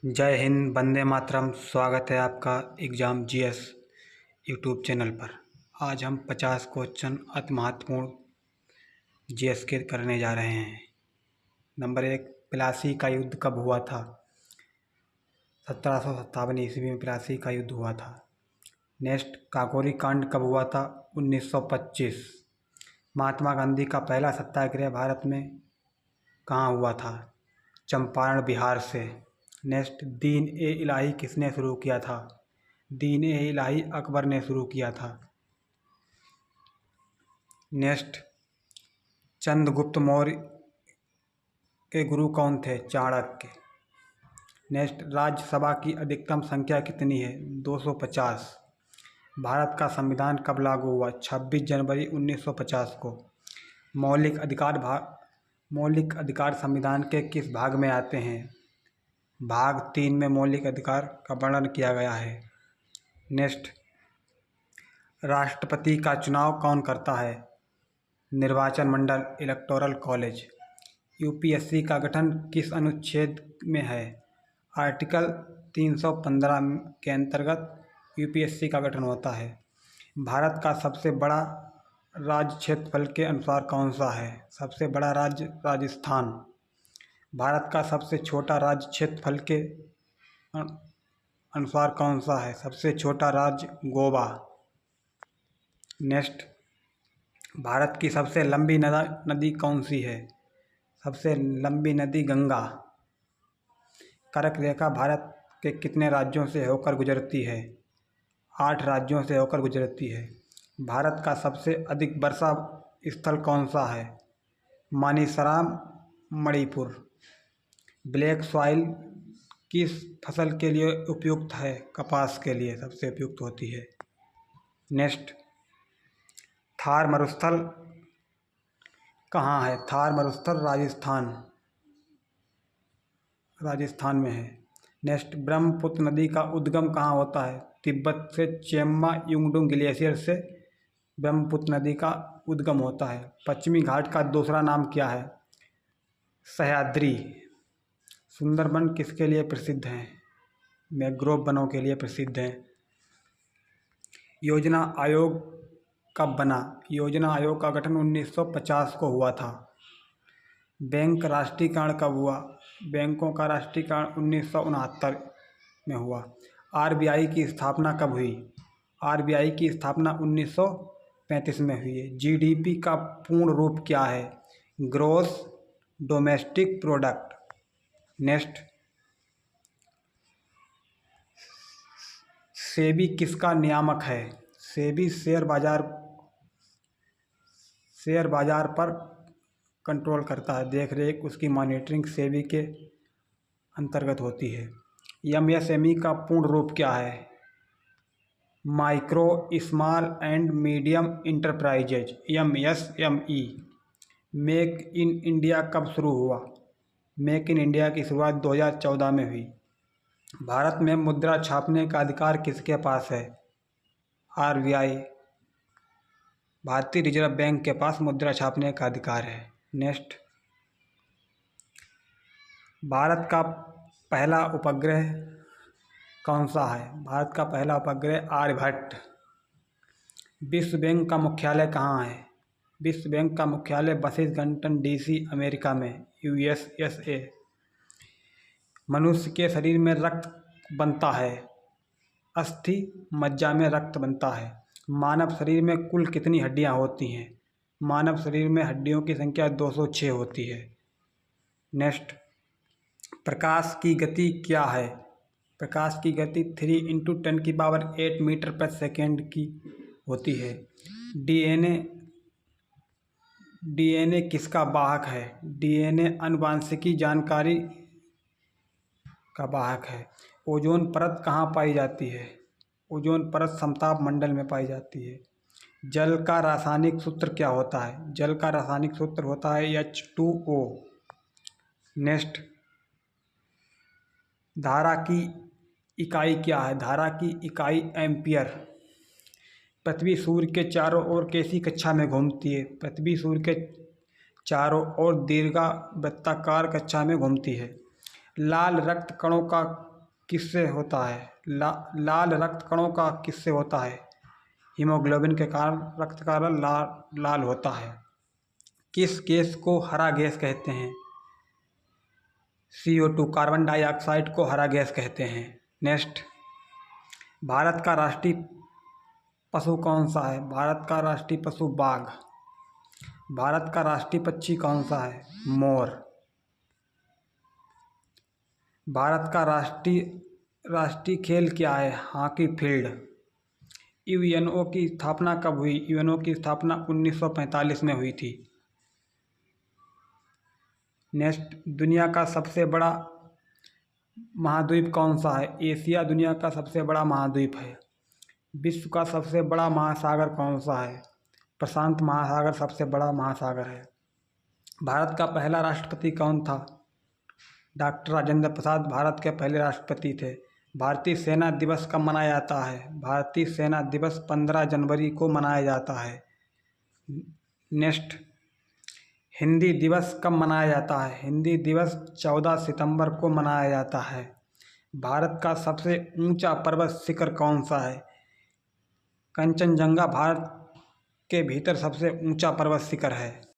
जय हिंद, वंदे मातरम। स्वागत है आपका एग्ज़ाम जीएस यूट्यूब चैनल पर। आज हम 50 क्वेश्चन अति महत्वपूर्ण जीएस के करने जा रहे हैं। नंबर 1, प्लासी का युद्ध कब हुआ था? 1757 ईस्वी में प्लासी का युद्ध हुआ था। नेक्स्ट, काकोरी कांड कब हुआ था? 1925। महात्मा गांधी का पहला सत्याग्रह भारत में कहाँ हुआ था? चंपारण, बिहार से। नेक्स्ट, दीन ए इलाही किसने शुरू किया था? दीन ए इलाही अकबर ने शुरू किया था। नेक्स्ट, चंद्रगुप्त मौर्य के गुरु कौन थे? चाणक्य। नेक्स्ट, राज्यसभा की अधिकतम संख्या कितनी है? 250। भारत का संविधान कब लागू हुआ? 26 जनवरी 1950 को। मौलिक अधिकार संविधान के किस भाग में आते हैं? भाग 3 में मौलिक अधिकार का वर्णन किया गया है। नेक्स्ट, राष्ट्रपति का चुनाव कौन करता है? निर्वाचन मंडल, इलेक्टोरल कॉलेज। यूपीएससी का गठन किस अनुच्छेद में है? आर्टिकल 315 के अंतर्गत यूपीएससी का गठन होता है। भारत का सबसे बड़ा राज्य क्षेत्रफल के अनुसार कौन सा है? सबसे बड़ा राज्य राजस्थान। भारत का सबसे छोटा राज्य क्षेत्रफल के अनुसार कौन सा है? सबसे छोटा राज्य गोवा। नेक्स्ट, भारत की सबसे लंबी नदी कौन सी है? सबसे लंबी नदी गंगा। कर्क रेखा भारत के कितने राज्यों से होकर गुजरती है? 8 राज्यों से होकर गुजरती है। भारत का सबसे अधिक वर्षा स्थल कौन सा है? मानेसराम, मणिपुर। ब्लैक सॉइल किस फसल के लिए उपयुक्त है? कपास के लिए सबसे उपयुक्त होती है। नेक्स्ट, थार मरुस्थल कहाँ है? थार मरुस्थल राजस्थान में है। नेक्स्ट, ब्रह्मपुत्र नदी का उद्गम कहाँ होता है? तिब्बत से चेम्मा युंगडुंग ग्लेशियर से ब्रह्मपुत्र नदी का उद्गम होता है। पश्चिमी घाट का दूसरा नाम क्या है? सह्याद्री। सुंदरबन किसके लिए प्रसिद्ध हैं? मैंग्रोव वनों के लिए प्रसिद्ध हैं। योजना आयोग कब बना? योजना आयोग का गठन 1950 को हुआ था। बैंक राष्ट्रीयकरण कब हुआ? बैंकों का राष्ट्रीयकरण 1969 में हुआ। आरबीआई की स्थापना कब हुई? आरबीआई की स्थापना 1935 में हुई है। जीडीपी का पूर्ण रूप क्या है? Gross domestic product. Next, SEBI किसका नियामक है? सेबी शेयर बाजार पर कंट्रोल करता है। देख रेख उसकी मॉनिटरिंग सेबी के अंतर्गत होती है। एमएसएमई का पूर्ण रूप क्या है? Micro, small and medium enterprises, MSME. Make in India कब शुरू हुआ? मेक इन इंडिया की शुरुआत 2014 में हुई। भारत में मुद्रा छापने का अधिकार किसके पास है? आरबीआई, भारतीय रिजर्व बैंक के पास मुद्रा छापने का अधिकार है। नेक्स्ट, भारत का पहला उपग्रह कौन सा है? भारत का पहला उपग्रह आर्यभट्ट। विश्व बैंक का मुख्यालय कहाँ है? विश्व बैंक का मुख्यालय वाशिंगटन डीसी, अमेरिका में, यूएसए। मनुष्य के शरीर में रक्त बनता है। अस्थि मज्जा में रक्त बनता है। मानव शरीर में कुल कितनी हड्डियां होती हैं? मानव शरीर में हड्डियों की संख्या 206 होती है। नेक्स्ट, प्रकाश की गति क्या है? प्रकाश की गति 3 × 10⁸ मीटर पर सेकेंड की होती है। डीएनए किसका वाहक है? डीएनए आनुवांशिकी जानकारी का वाहक है। ओजोन परत कहाँ पाई जाती है? ओजोन परत समताप मंडल में पाई जाती है। जल का रासायनिक सूत्र क्या होता है? जल का रासायनिक सूत्र होता है H2O। नेक्स्ट, धारा की इकाई क्या है? धारा की इकाई एम्पियर। पृथ्वी सूर्य के चारों ओर कैसी कक्षा में घूमती है? पृथ्वी सूर्य के चारों ओर दीर्घवृत्ताकार कक्षा में घूमती है। लाल रक्त कणों का किससे होता है? लाल रक्त कणों का किससे होता है? हीमोग्लोबिन के कारण रक्त का रंग लाल होता है। किस गैस को हरा गैस कहते हैं? CO2 कार्बन डाइऑक्साइड को हरा गैस कहते हैं। नेक्स्ट, भारत का राष्ट्रीय पशु कौन सा है? भारत का राष्ट्रीय पशु बाघ। भारत का राष्ट्रीय पक्षी कौन सा है? मोर। भारत का राष्ट्रीय खेल क्या है? Hockey field. यूएनओ की स्थापना कब हुई? यूएनओ की स्थापना 1945 में हुई थी। नेक्स्ट, दुनिया का सबसे बड़ा महाद्वीप कौन सा है? एशिया दुनिया का सबसे बड़ा महाद्वीप है। विश्व का सबसे बड़ा महासागर कौन सा है? प्रशांत महासागर सबसे बड़ा महासागर है। भारत का पहला राष्ट्रपति कौन था? डॉक्टर राजेंद्र प्रसाद भारत के पहले राष्ट्रपति थे। भारतीय सेना दिवस कब मनाया जाता है? भारतीय सेना दिवस 15 जनवरी को मनाया जाता है। नेक्स्ट, हिंदी दिवस कब मनाया जाता है? हिंदी दिवस 14 सितंबर को मनाया जाता है। भारत का सबसे ऊंचा पर्वत शिखर कौन सा है? कंचनजंगा भारत के भीतर सबसे ऊंचा पर्वत शिखर है।